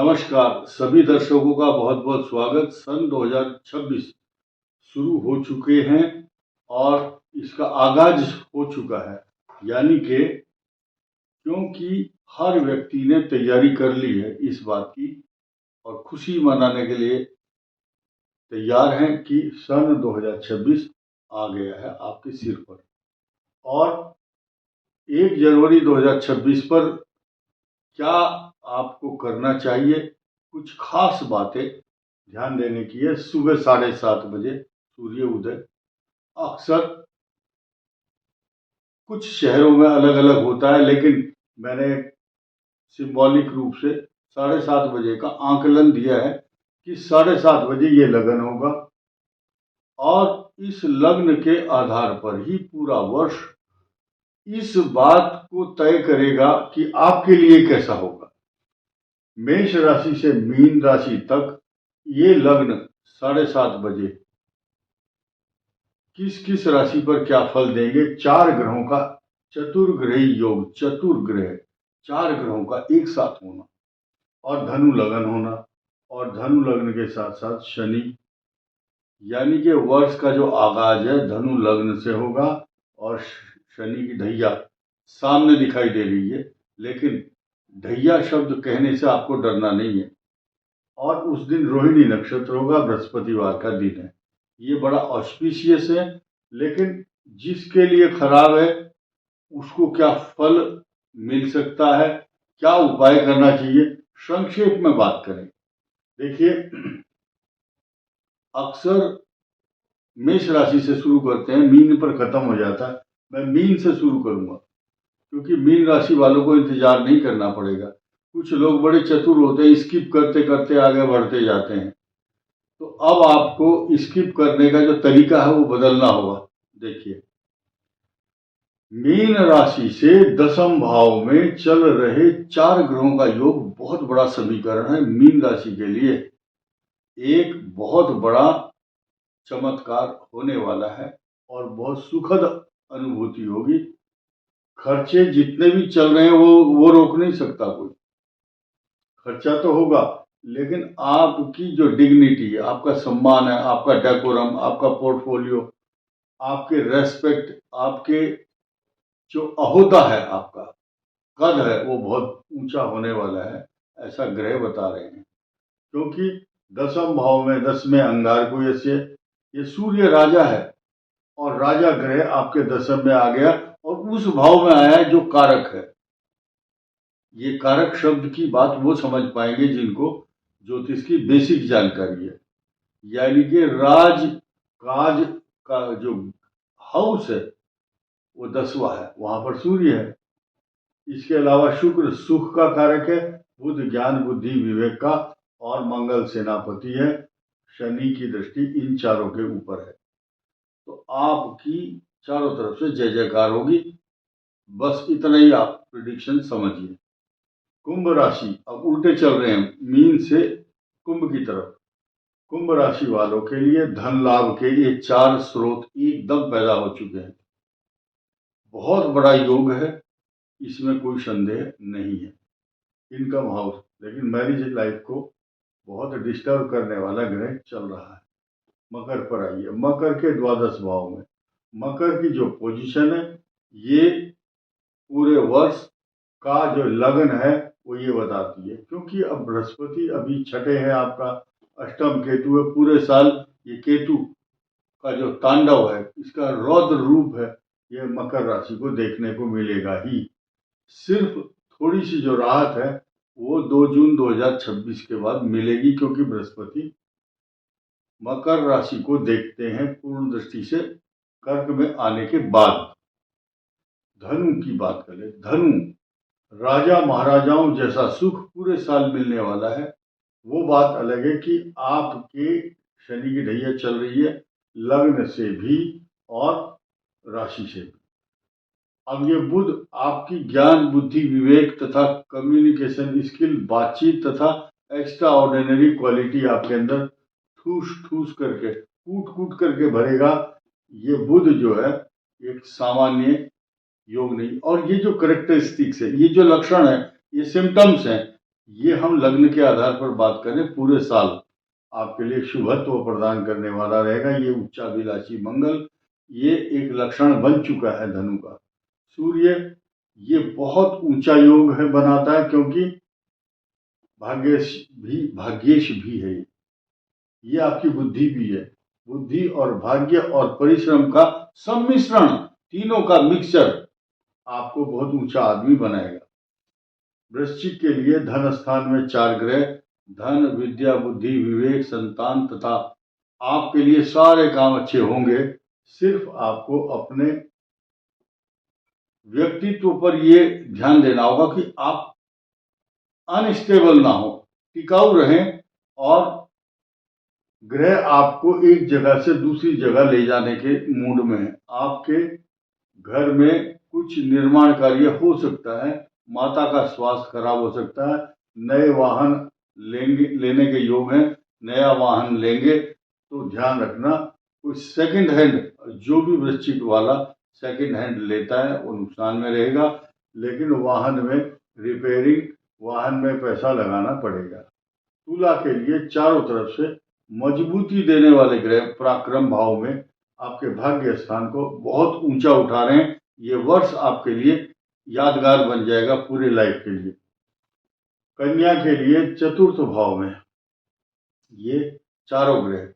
नमस्कार सभी दर्शकों का बहुत बहुत स्वागत। सन 2026 शुरू हो चुके हैं और इसका आगाज हो चुका है, यानी कि क्योंकि हर व्यक्ति ने तैयारी कर ली है इस बात की और खुशी मनाने के लिए तैयार हैं कि सन 2026 आ गया है आपके सिर पर। और 1 जनवरी 2026 पर क्या आपको करना चाहिए, कुछ खास बातें ध्यान देने की है। सुबह 7:30 बजे सूर्य उदय अक्सर कुछ शहरों में अलग अलग होता है, लेकिन मैंने सिंबॉलिक रूप से 7:30 बजे का आंकलन दिया है कि 7:30 बजे ये लगन होगा और इस लग्न के आधार पर ही पूरा वर्ष इस बात को तय करेगा कि आपके लिए कैसा होगा। मेष राशि से मीन राशि तक ये लग्न 7:30 बजे किस किस राशि पर क्या फल देंगे। 4 ग्रहों का चतुर्ग्रही योग, चतुर्ग्रह 4 ग्रहों का एक साथ होना और धनु लगन होना, और धनु लगन के साथ साथ शनि, यानी कि वर्ष का जो आगाज है धनु लग्न से होगा। और शनि की ढैया सामने दिखाई दे रही है, लेकिन ढैया शब्द कहने से आपको डरना नहीं है। और उस दिन रोहिणी नक्षत्र होगा, बृहस्पतिवार का दिन है। ये बड़ा ऑस्पिशियस है, लेकिन जिसके लिए खराब है उसको क्या फल मिल सकता है, क्या उपाय करना चाहिए, संक्षेप में बात करें। देखिए, अक्सर मेष राशि से शुरू करते हैं, मीन पर खत्म हो जाता है। मैं मीन से शुरू करूंगा क्योंकि मीन राशि वालों को इंतजार नहीं करना पड़ेगा। कुछ लोग बड़े चतुर होते हैं, स्किप करते करते आगे बढ़ते जाते हैं, तो अब आपको स्किप करने का जो तरीका है वो बदलना होगा। देखिए, मीन राशि से 10वें भाव में चल रहे 4 ग्रहों का योग बहुत बड़ा समीकरण है। मीन राशि के लिए एक बहुत बड़ा चमत्कार होने वाला है और बहुत सुखद अनुभूति होगी। खर्चे जितने भी चल रहे हैं वो रोक नहीं सकता कोई। खर्चा तो होगा, लेकिन आपकी जो डिग्निटी है, आपका सम्मान है, आपका डेकोरम, आपका पोर्टफोलियो, आपके रेस्पेक्ट, आपके जो अहोदा है, आपका कद है, वो बहुत ऊंचा होने वाला है, ऐसा ग्रह बता रहे हैं। क्योंकि 10वें भाव में 10 में अंगारको यस्य, ये सूर्य राजा है और राजा ग्रह आपके 10वें में आ गया और उस भाव में आया है जो कारक है। ये कारक शब्द की बात वो समझ पाएंगे जिनको ज्योतिष की बेसिक जानकारी है। यानी कि राज काज का जो हाउस है वो 10वां है, वहां पर सूर्य है। इसके अलावा शुक्र सुख का कारक है, बुध ज्ञान बुद्धि विवेक का, और मंगल सेनापति है। शनि की दृष्टि इन चारों के ऊपर है, तो आपकी चारों तरफ से जय जयकार होगी। बस इतना ही आप प्रिडिक्शन समझिए। कुंभ राशि अब उल्टे चल रहे हैं, मीन से कुंभ की तरफ। कुंभ राशि वालों के लिए धन लाभ के ये 4 स्रोत एकदम पैदा हो चुके हैं। बहुत बड़ा योग है, इसमें कोई संदेह नहीं है। इनकम हाउस, लेकिन मैरिज लाइफ को बहुत डिस्टर्ब करने वाला ग्रह चल रहा है। मकर पर आइए, मकर के 12 भाव में मकर की जो पोजीशन है, ये पूरे वर्ष का जो लगन है वो ये बताती है। क्योंकि अब बृहस्पति अभी छठे हैं, आपका अष्टम केतु है। पूरे साल ये केतु का जो तांडव है, इसका रौद्र रूप है, ये मकर राशि को देखने को मिलेगा ही। सिर्फ थोड़ी सी जो राहत है वो 2 जून 2026 के बाद मिलेगी, क्योंकि बृहस्पति मकर राशि को देखते हैं पूर्ण दृष्टि से कर्क में आने के बाद। धनु की बात करें, धनु राजा महाराजाओं जैसा सुख पूरे साल मिलने वाला है। वो बात अलग है कि आपके शनि की ढैया चल रही है, लग्न से भी और राशि से भी। अब ये बुध आपकी ज्ञान बुद्धि विवेक तथा कम्युनिकेशन स्किल, बातचीत तथा एक्स्ट्रा ऑर्डिनरी क्वालिटी आपके अंदर ठूस ठूस करके कूट कूट करके भरेगा। ये बुध जो है एक सामान्य योग नहीं। और ये जो करेक्टरिस्टिक्स है, ये जो लक्षण है, ये सिम्टम्स हैं ये हम लग्न के आधार पर बात करें, पूरे साल आपके लिए शुभत्व प्रदान करने वाला रहेगा। ये उच्चाभिलाषी मंगल, ये एक लक्षण बन चुका है धनु का। सूर्य ये बहुत ऊंचा योग है बनाता है, क्योंकि भाग्येश भी है। ये आपकी बुद्धि भी है। बुद्धि और भाग्य और परिश्रम का सम्मिश्रण, तीनों का मिक्सचर आपको बहुत ऊंचा आदमी बनाएगा। वृश्चिक के लिए धन स्थान में 4 ग्रह, धन, विद्या, बुद्धि, विवेक, संतान तथा आपके लिए सारे काम अच्छे होंगे। सिर्फ आपको अपने व्यक्तित्व पर ये ध्यान देना होगा कि आप अनस्टेबल ना हो, टिकाऊ रहें, और ग्रह आपको एक जगह से दूसरी जगह ले जाने के मूड में है। आपके घर में कुछ निर्माण कार्य हो सकता है, माता का स्वास्थ्य खराब हो सकता है, नए वाहन लेने के योग हैं, नया वाहन लेंगे तो ध्यान रखना। कुछ सेकंड हैंड, जो भी वृश्चिक वाला सेकंड हैंड लेता है वो नुकसान में रहेगा, लेकिन वाहन में रिपेयरिंग, वाहन में पैसा लगाना पड़ेगा। तुला के लिए चारों तरफ से मजबूती देने वाले ग्रह पराक्रम भाव में आपके भाग्य स्थान को बहुत ऊंचा उठा रहे हैं। ये वर्ष आपके लिए यादगार बन जाएगा पूरे लाइफ के लिए। कन्या के लिए चतुर्थ भाव में ये चारों ग्रह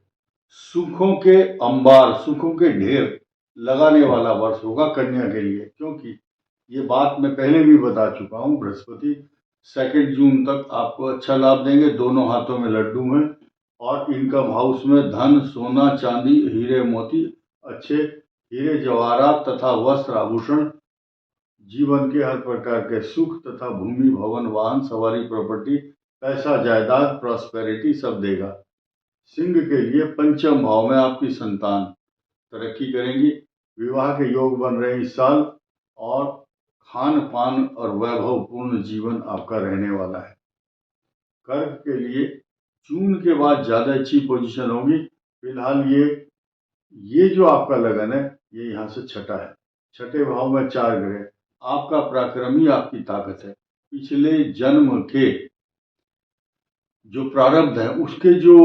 सुखों के अंबार, सुखों के ढेर लगाने वाला वर्ष होगा कन्या के लिए, क्योंकि ये बात मैं पहले भी बता चुका हूँ। बृहस्पति 2 जून तक आपको अच्छा लाभ देंगे, दोनों हाथों में लड्डू हैं, और इनकम हाउस में धन, सोना, चांदी, हीरे मोती, अच्छे हीरे जवाहरात तथा वस्त्र आभूषण, जीवन के हर प्रकार के सुख तथा भूमि, भवन, वाहन, सवारी, प्रॉपर्टी, पैसा, जायदाद, प्रॉस्पेरिटी सब देगा। सिंह के लिए पंचम भाव में आपकी संतान तरक्की करेंगी, विवाह के योग बन रहे इस साल, और खान पान और वैभवपूर्ण जीवन आपका रहने वाला है। कर्क के लिए जून के बाद ज्यादा अच्छी पोजीशन होगी। फिलहाल ये जो आपका लगन है ये यहाँ से छठा है, छठे भाव में 4 ग्रह, आपका पराक्रम ही आपकी ताकत है। पिछले जन्म के जो प्रारब्ध है उसके जो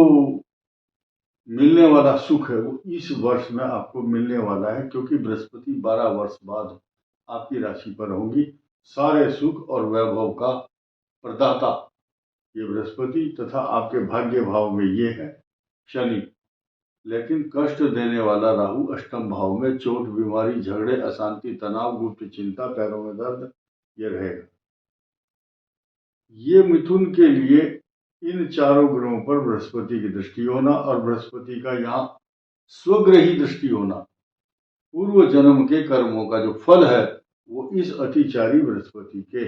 मिलने वाला सुख है वो इस वर्ष में आपको मिलने वाला है, क्योंकि बृहस्पति 12 वर्ष बाद आपकी राशि पर होंगी। सारे सुख और वैभव का प्रदाता ये बृहस्पति तथा आपके भाग्य भाव में ये है शनि, लेकिन कष्ट देने वाला राहु अष्टम भाव में, चोट, बीमारी, झगड़े, अशांति, तनाव, गुप्त चिंता, पैरों में दर्द ये रहेगा। ये मिथुन के लिए इन चारों ग्रहों पर बृहस्पति की दृष्टि होना, और बृहस्पति का यहाँ स्वग्रही दृष्टि होना, पूर्व जन्म के कर्मों का जो फल है वो इस अतिचारी बृहस्पति के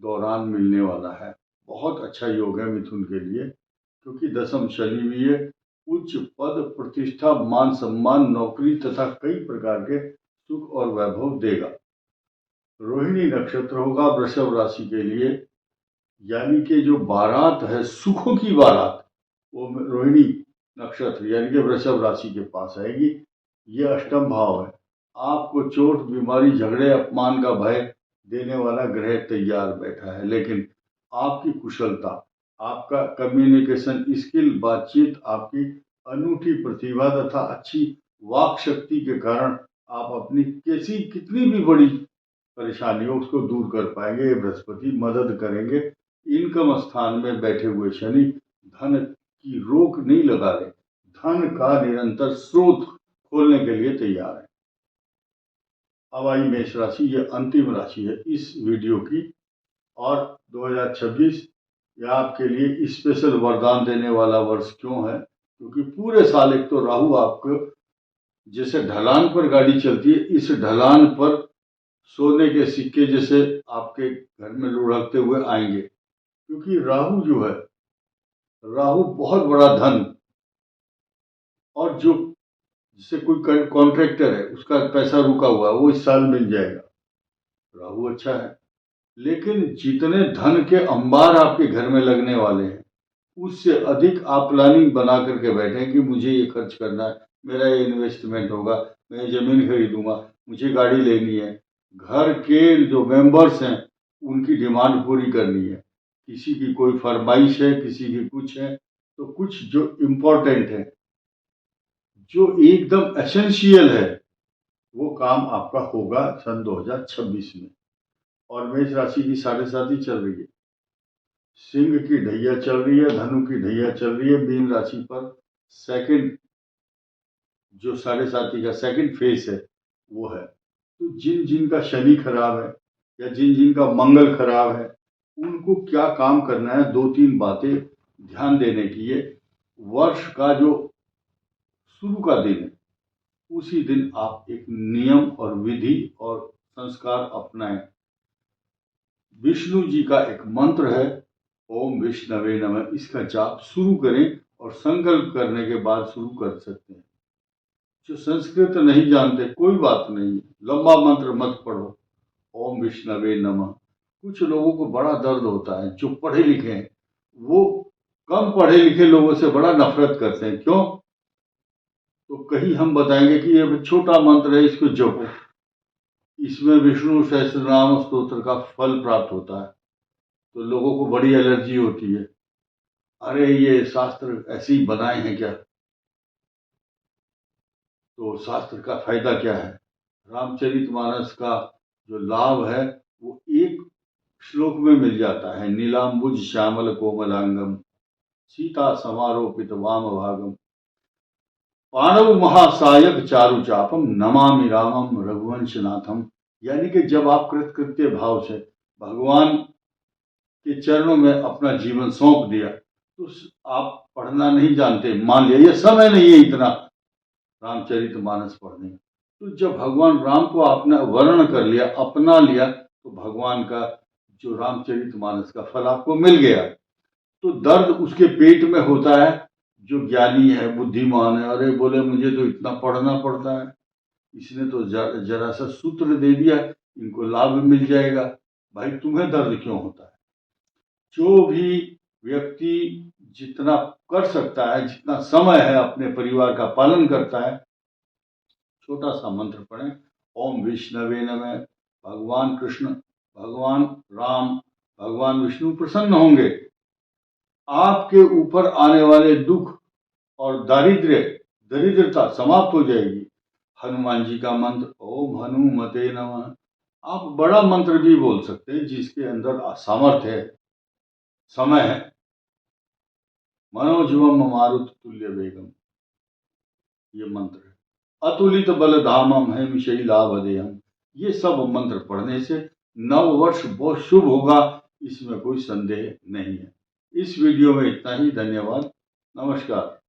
दौरान मिलने वाला है। बहुत अच्छा योग है मिथुन के लिए, क्योंकि दशम शनि भी है। उच्च पद, प्रतिष्ठा, मान सम्मान, नौकरी तथा कई प्रकार के सुख और वैभव देगा। रोहिणी नक्षत्र होगा वृषभ राशि के लिए, यानी कि जो बारात है सुखों की बारात, वो रोहिणी नक्षत्र यानी कि वृषभ राशि के पास आएगी। ये अष्टम भाव है। आपको चोट, बीमारी, झगड़े, अपमान का भय देने वाला ग्रह तैयार बैठा है, लेकिन आपकी कुशलता, आपका कम्युनिकेशन स्किल, बातचीत, आपकी अनूठी प्रतिभा तथा अच्छी वाक शक्ति के कारण आप अपनी कितनी भी बड़ी परेशानी हो उसको दूर कर पाएंगे। ये बृहस्पति मदद करेंगे। इनकम स्थान में बैठे हुए शनि धन की रोक नहीं लगा रहे, धन का निरंतर स्रोत खोलने के लिए तैयार है। अब आई मेष राशि, ये अंतिम राशि है इस वीडियो की, और 2026 यह आपके लिए स्पेशल वरदान देने वाला वर्ष क्यों है, क्योंकि पूरे साल एक तो राहु आपको जैसे ढलान पर गाड़ी चलती है, इस ढलान पर सोने के सिक्के जैसे आपके घर में लुढ़कते हुए आएंगे, क्योंकि राहु जो है, राहु बहुत बड़ा धन, और जो जिसे कोई कॉन्ट्रैक्टर है उसका पैसा रुका हुआ है वो इस साल मिल जाएगा। राहु अच्छा है, लेकिन जितने धन के अंबार आपके घर में लगने वाले हैं उससे अधिक आप प्लानिंग बना करके बैठे कि मुझे ये खर्च करना है, मेरा ये इन्वेस्टमेंट होगा, मैं जमीन खरीदूंगा, मुझे गाड़ी लेनी है, घर के जो मेंबर्स हैं उनकी डिमांड पूरी करनी है, किसी की कोई फरमाइश है, किसी की कुछ है, तो कुछ जो इम्पोर्टेंट है, जो एकदम एसेंशियल है, वो काम आपका होगा सन 2026 में। और मेष राशि की 7.5 चल रही है, सिंह की ढैया चल रही है, धनु की ढैया चल रही है, मीन राशि पर सेकंड जो 7.5 का सेकंड फेस है वो है। तो जिन जिन का शनि खराब है या जिन जिन का मंगल खराब है, उनको क्या काम करना है, 2-3 बातें ध्यान देने की है। वर्ष का जो शुरू का दिन है, उसी दिन आप एक नियम और विधि और संस्कार अपनाएं। विष्णु जी का एक मंत्र है, ओम विष्णवे नमः, इसका जाप शुरू करें और संकल्प करने के बाद शुरू कर सकते हैं। जो संस्कृत नहीं जानते कोई बात नहीं, लंबा मंत्र मत पढ़ो, ओम विष्णवे नमः। कुछ लोगों को बड़ा दर्द होता है, जो पढ़े लिखे हैं वो कम पढ़े लिखे लोगों से बड़ा नफरत करते हैं। क्यों? तो कहीं हम बताएंगे कि ये छोटा मंत्र है, इसको जपो, इसमें विष्णु सहस्त्रनाम स्तोत्र का फल प्राप्त होता है। तो लोगों को बड़ी एलर्जी होती है, अरे ये शास्त्र ऐसे ही बनाए हैं क्या? तो शास्त्र का फायदा क्या है? रामचरितमानस का जो लाभ है वो एक श्लोक में मिल जाता है। नीलांबुज श्यामल कोमलांगम सीता समारोपित वाम भागम पांडव महासायक चारु चापम नमामि रामम रघुवंशनाथम। यानी कि जब आप कृतकृत्य भाव से भगवान के चरणों में अपना जीवन सौंप दिया, तो आप पढ़ना नहीं जानते, मान लिया ये समय नहीं है इतना रामचरितमानस पढ़ने। तो जब भगवान राम को आपने वर्ण कर लिया, अपना लिया, तो भगवान का जो रामचरितमानस का फल आपको मिल गया। तो दर्द उसके पेट में होता है जो ज्ञानी है, बुद्धिमान है, अरे बोले मुझे तो इतना पढ़ना पड़ता है, इसने तो जरा सा सूत्र दे दिया, इनको लाभ मिल जाएगा। भाई तुम्हें दर्द क्यों होता है? जो भी व्यक्ति जितना कर सकता है, जितना समय है अपने परिवार का पालन करता है, छोटा सा मंत्र पढ़ें, ओम विष्णवे नमः। भगवान कृष्ण, भगवान राम, भगवान विष्णु प्रसन्न होंगे। आपके ऊपर आने वाले दुख और दरिद्रता समाप्त हो जाएगी। हनुमान जी का मंत्र, ओम हनुमते नमः। आप बड़ा मंत्र भी बोल सकते हैं जिसके अंदर सामर्थ्य है, समय है। मनोजवम मारुत तुल्य वेगम, ये मंत्र है। अतुलित बल धामम हेम शैलावदेयम। ये सब मंत्र पढ़ने से नव वर्ष बहुत शुभ होगा, इसमें कोई संदेह नहीं है। इस वीडियो में इतना ही। धन्यवाद, नमस्कार।